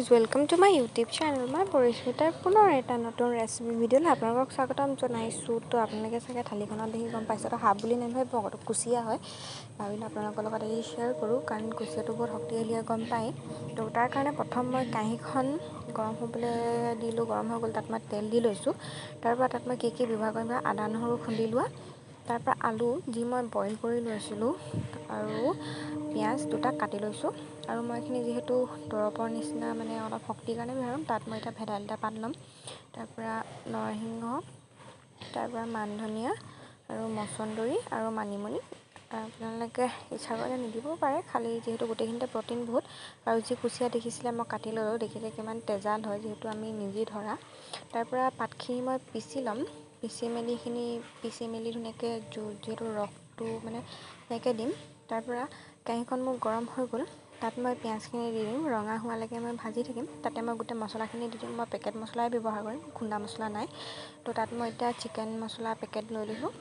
Guys welcome to my YouTube channel. মই পৰিস্মিতাৰ পুনৰ এটা নতুন ৰেচিপি ভিডিঅ'লৈ আপোনালোকক স্বাগতম জনাইছোঁ। তো আপোনালোকে চাগে থালিখনত দেখি গম পাইছে, তো সাপ বুলি নাভাবিব, কুচিয়া হয়। ভাবিলোঁ আপোনালোকৰ লগত আজি শ্বেয়াৰ কৰোঁ, কাৰণ কুচিয়াটো বহুত শক্তিশালী গম পায়। তো তাৰ কাৰণে প্ৰথম মই কাঁহীখন গৰম হ'বলৈ দিলোঁ, গৰম হৈ গ'ল। তাত মই তেল দি লৈছোঁ। তাৰপৰা তাত মই কি ব্যৱহাৰ কৰিম, আদা নহৰু খুন্দি লোৱা, তাৰপৰা আলু যি মই বইল কৰি লৈছিলোঁ আৰু পিঁয়াজ দুটা কাটি লৈছোঁ। আৰু মই এইখিনি যিহেতু দৰৱৰ নিচিনা মানে অলপ শক্তিৰ কাৰণে ব্যৱহাৰ, তাত মই এতিয়া ভেদাইলতা পাত ল'ম, তাৰপৰা নৰসিংহ, তাৰপৰা মান ধনিয়া আৰু মচন্দৰী আৰু মানিমুনি। আপোনালোকে ইচ্ছা কৰিলে নিদিবও পাৰে, খালী যিহেতু গোটেইখিনিতে প্ৰ'টিন বহুত। আৰু যি কুচিয়া দেখিছিলে মই কাটি ল'লোঁ, দেখিলে কিমান তেজাল হয়, যিহেতু আমি নিজে ধৰা। তাৰপৰা পাতখিনি মই পিচি ল'ম, পিচি মেলি ধুনীয়াকৈ যিহেতু ৰসটো মানে এনেকৈ দিম। তাৰপৰা কাঁহীখন মোৰ গৰম হৈ গ'ল, তাত মই পিঁয়াজখিনি দি দিম, ৰঙা হোৱালৈকে মই ভাজি থাকিম। তাতে মই গোটেই মছলাখিনি দি দিম। মই পেকেট মছলাই ব্যৱহাৰ কৰিম, খুন্দা মছলা নাই। তো তাত মই এতিয়া চিকেন মছলা পেকেট লৈ লৈছোঁ।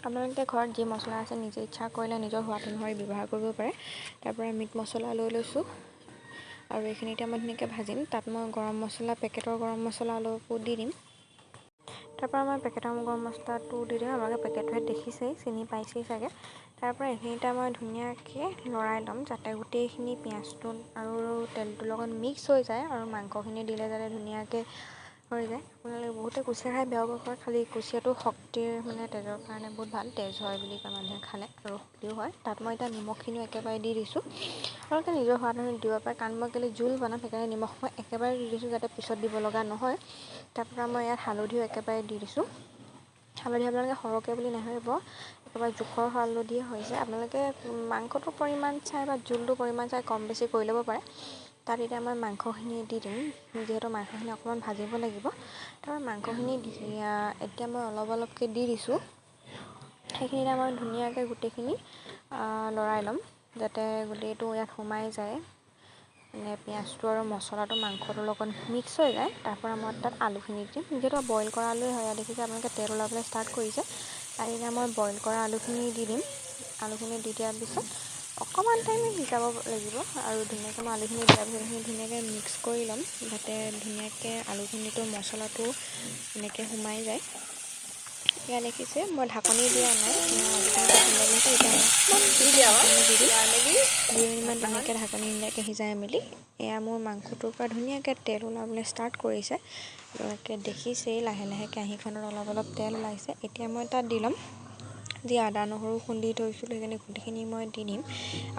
আপোনালোকে ঘৰত যি মছলা আছে নিজে ইচ্ছা কৰিলে নিজৰ সোৱাদ অনুসৰি ব্যৱহাৰ কৰিব পাৰে। তাৰপৰা মিট মছলা লৈ লৈছোঁ আৰু এইখিনি এতিয়া মই ধুনীয়াকৈ ভাজিম। তাত মই গৰম মছলা, পেকেটৰ গৰম মছলা অলপো দি দিম। তাৰপৰা মই পেকেটৰ গৰম মছলাটো দি দিম। আপোনালোকে পেকেটটোহে দেখিছেই, চিনি পাইছেই চাগে। তাৰপৰা এইখিনিতে মই ধুনীয়াকৈ লৰাই ল'ম, যাতে গোটেইখিনি পিঁয়াজটো আৰু তেলটোৰ লগত মিক্স হৈ যায়, আৰু মাংসখিনি দিলে যাতে ধুনীয়াকৈ হৈ যায়। আপোনালোকে বহুতে কুচিয়া খাই বেয়াও পাব পাৰে, খালী কুচিয়াটো শক্তিৰ মানে তেজৰ কাৰণে বহুত ভাল, তেজ হয় বুলি কয় মানুহে খালে, আৰু শক্তিও হয়। তাত মই এতিয়া নিমখখিনিও একেবাৰে দি দিছোঁ। আপোনালোকে নিজৰ সোৱাদ অনুসৰি দিব পাৰে, কাৰণ মই কেলৈ জোল বনাম, সেইকাৰণে নিমখ মই একেবাৰে দি দিছোঁ, যাতে পিছত দিব লগা নহয়। তাৰপৰা মই ইয়াত হালধিও একেবাৰে দি দিছোঁ। হালধি আপোনালোকে সৰহকৈ বুলি নাভাবিব, একেবাৰে জোখৰ হালধিয়ে হৈছে। আপোনালোকে মাংসটোৰ পৰিমাণ চাই বা জোলটোৰ পৰিমাণ চাই কম বেছি কৰি ল'ব পাৰে। তাত এতিয়া মই মাংসখিনি দি দিম, যিহেতু মাংসখিনি অকণমান ভাজিব লাগিব। তাৰপৰা মাংসখিনি এতিয়া মই অলপকৈ দি দিছোঁ। সেইখিনি এতিয়া মই ধুনীয়াকৈ গোটেইখিনি লৰাই ল'ম, যাতে গোটেইটো ইয়াত সোমাই যায়, মানে পিঁয়াজটো আৰু মছলাটো মাংসটোৰ লগত মিক্স হৈ যায়। তাৰপৰা মই তাত আলুখিনি দিম, যিহেতু বইল কৰা আলুৱে হয়। দেখিছে আপোনালোকে তেল ওলাবলৈ ষ্টাৰ্ট কৰিছে। তাত এতিয়া মই বইল কৰা আলুখিনি দি দিম। আলুখিনি দি দিয়াৰ পিছত অকণমান টাইম সিজাব লাগিব, আৰু ধুনীয়াকৈ মই আলুখিনি দিয়াৰ পিছত সেইখিনি ধুনীয়াকৈ মিক্স কৰি ল'ম, যাতে ধুনীয়াকৈ আলুখিনিতো মছলাটো এনেকৈ সোমাই যায়। এয়া দেখিছে মই ঢাকনি দিয়া নাই, আলুখিনিতো ধুনীয়া হৈছে। এতিয়া মই ঢাকনি দি দিম, 2 মিনিটমান ধুনীয়াকৈ ঢাকনি ধুনীয়াকৈ সিজাই মেলি, এয়া মোৰ মাংসটোৰ পৰা ধুনীয়াকৈ তেল ওলাবলৈ ষ্টাৰ্ট কৰিছে। আপোনালোকে দেখিছেই লাহে লাহে কাঁহীখনত অলপ তেল ওলাইছে। এতিয়া মই তাত দি ল'ম যি আদা নহৰু খুন্দি থৈছিলোঁ, সেইখিনি গোটেইখিনি মই দি দিম।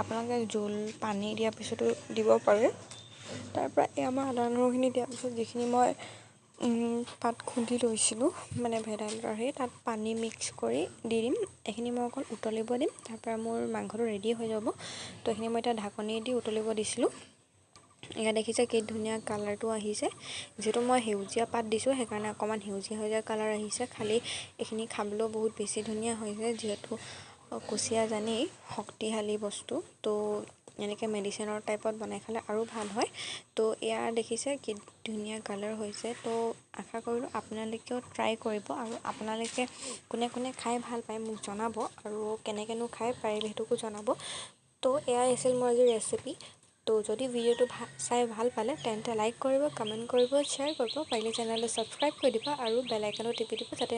আপোনালোকে জোল পানী দিয়াৰ পিছতো দিব পাৰে। তাৰপৰা এয়া মই আদা নহৰুখিনি দিয়াৰ পিছত যিখিনি মই পাত খুন্দি লৈছিলোঁ, মানে ভেদাইলতাৰ তাত পানী মিক্স কৰি দি দিম। এইখিনি মই অকল উতলিব দিম, তাৰপৰা মোৰ মাংসটো ৰেডি হৈ যাব। তো এইখিনি মই এতিয়া ঢাকনি দি উতলিব দিছিলোঁ। এয়া দেখিছে কি ধুনীয়া কালাৰটো আহিছে। যিহেতু মই সেউজীয়া পাত দিছোঁ, সেইকাৰণে অকণমান সেউজীয়া কালাৰ আহিছে। খালী এইখিনি খাবলৈও বহুত বেছি ধুনীয়া হৈছে, যিহেতু কুচিয়া জানেই শক্তিশালী বস্তু। তো এনেকৈ মেডিচিনৰ টাইপত বনাই খালে আৰু ভাল হয়। তো এয়া দেখিছে কি ধুনীয়া কালাৰ হৈছে। তো আশা কৰিলোঁ আপোনালোকেও ট্ৰাই কৰিব, আৰু আপোনালোকে কোনে কোনে খাই ভাল পায় মোক জনাব, আৰু কেনেকৈনো খাই পাৰিলে সেইটোকো জনাব। তো এয়াই আছিল মোৰ আজি ৰেচিপি। তো যদি ভিডিঅ'টো চাই ভাল পালে তেন্তে লাইক কৰিব, কমেণ্ট কৰিব, শ্বেয়াৰ কৰিব, পাৰিলে চেনেলটো ছাবস্ক্ৰাইব কৰি দিব, আৰু বেল আইকনটো টিপি দিব, যাতে